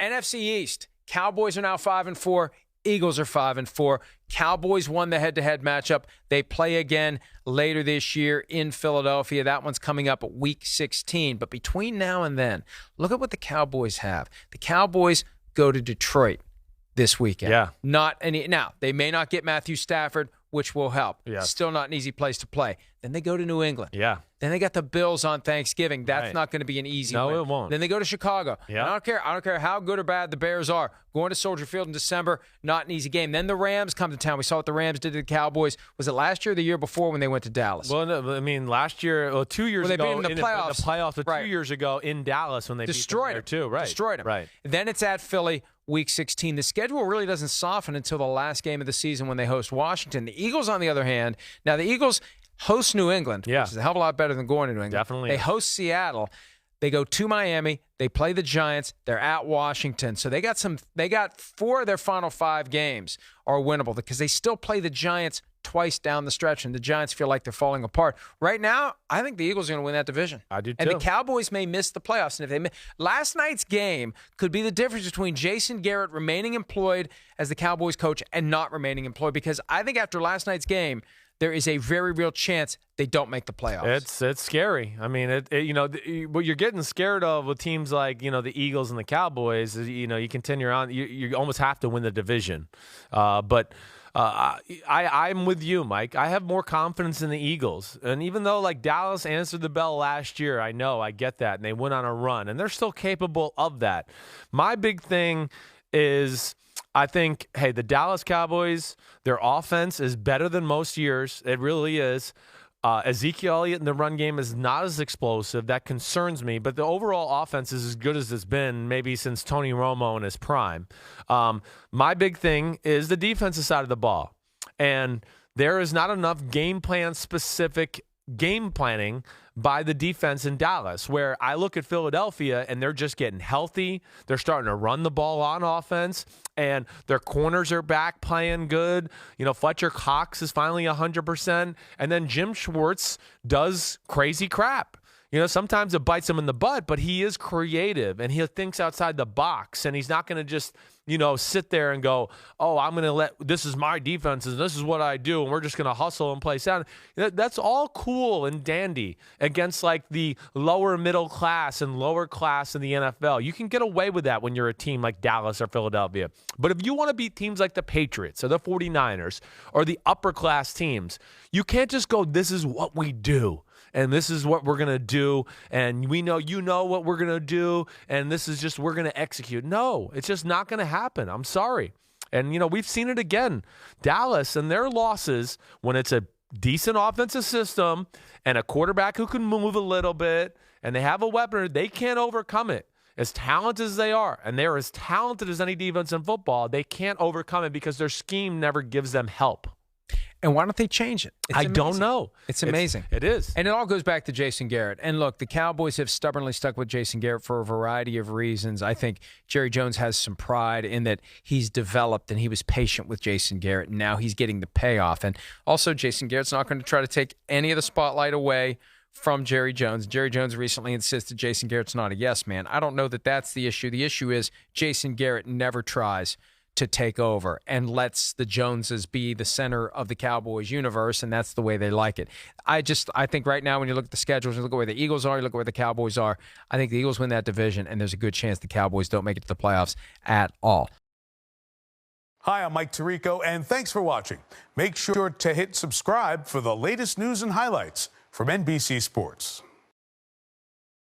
NFC East, Cowboys are now 5-4. Eagles are 5-4. Cowboys won the head-to-head matchup. They play again later this year in Philadelphia. That one's coming up at Week 16. But between now and then, look at what the Cowboys have. The Cowboys go to Detroit this weekend. Yeah. Now, they may not get Matthew Stafford, which will help. Yeah. Still not an easy place to play. Then they go to New England. Yeah. Then they got the Bills on Thanksgiving. That's Right. not going to be an easy win. No, it won't. Then they go to Chicago. Yeah. I don't care how good or bad the Bears are. Going to Soldier Field in December, not an easy game. Then the Rams come to town. We saw what the Rams did to the Cowboys. Was it last year or the year before when they went to Dallas? Well, no, I mean, last year, 2 years they ago, beat them in the playoffs. The playoffs, but Right. 2 years ago in Dallas when they Destroyed beat them there too. Right. Destroyed them. Right. Then it's at Philly, Week 16. The schedule really doesn't soften until the last game of the season when they host Washington. The Eagles, on the other hand, now the Eagles host New England, Yeah. which is a hell of a lot better than going to New England. Definitely They is. host Seattle. They go to Miami. They play the Giants. They're at Washington. So they got 4 of their final 5 games are winnable because they still play the Giants twice down the stretch, and the Giants feel like they're falling apart. Right now, I think the Eagles are going to win that division. I do, And too. the Cowboys may miss the playoffs. And if they last night's game could be the difference between Jason Garrett remaining employed as the Cowboys coach and not remaining employed, because I think after last night's game, there is a very real chance they don't make the playoffs. It's scary. I mean, what you're getting scared of with teams like, the Eagles and the Cowboys is, you continue on. You almost have to win the division. But I'm with you, Mike. I have more confidence in the Eagles. And even though, like, Dallas answered the bell last year, I get that, and they went on a run, and they're still capable of that. My big thing is, I think, hey, the Dallas Cowboys, their offense is better than most years. It really is. Ezekiel Elliott in the run game is not as explosive. That concerns me. But the overall offense is as good as it's been maybe since Tony Romo in his prime. My big thing is the defensive side of the ball. And there is not enough game plan specific game planning by the defense in Dallas, where I look at Philadelphia and they're just getting healthy. They're starting to run the ball on offense, and their corners are back playing good. Fletcher Cox is finally 100%, and then Jim Schwartz does crazy crap. Sometimes it bites him in the butt, but he is creative, and he thinks outside the box, and he's not going to just, sit there and go, oh, I'm going to this is my defense, and this is what I do, and we're just going to hustle and play sound. That's all cool and dandy against, like, the lower middle class and lower class in the NFL. You can get away with that when you're a team like Dallas or Philadelphia. But if you want to beat teams like the Patriots or the 49ers or the upper class teams, you can't just go, this is what we do. And this is what we're going to do, and we know what we're going to do, and this is just we're going to execute. No, it's just not going to happen. I'm sorry. And, we've seen it again. Dallas and their losses, when it's a decent offensive system and a quarterback who can move a little bit, and they have a weapon, they can't overcome it. As talented as they are, and they're as talented as any defense in football, they can't overcome it because their scheme never gives them help. And why don't they change it? I don't know. It's amazing. It is. And it all goes back to Jason Garrett. And look, the Cowboys have stubbornly stuck with Jason Garrett for a variety of reasons. I think Jerry Jones has some pride in that he's developed and he was patient with Jason Garrett, and now he's getting the payoff. And also, Jason Garrett's not going to try to take any of the spotlight away from Jerry Jones. Jerry Jones recently insisted Jason Garrett's not a yes man. I don't know that that's the issue. The issue is Jason Garrett never tries to take over and lets the Joneses be the center of the Cowboys universe, and that's the way they like it. I think right now when you look at the schedules, you look at where the Eagles are, you look at where the Cowboys are, I think the Eagles win that division, and there's a good chance the Cowboys don't make it to the playoffs at all. Hi, I'm Mike Tirico, and thanks for watching. Make sure to hit subscribe for the latest news and highlights from NBC Sports.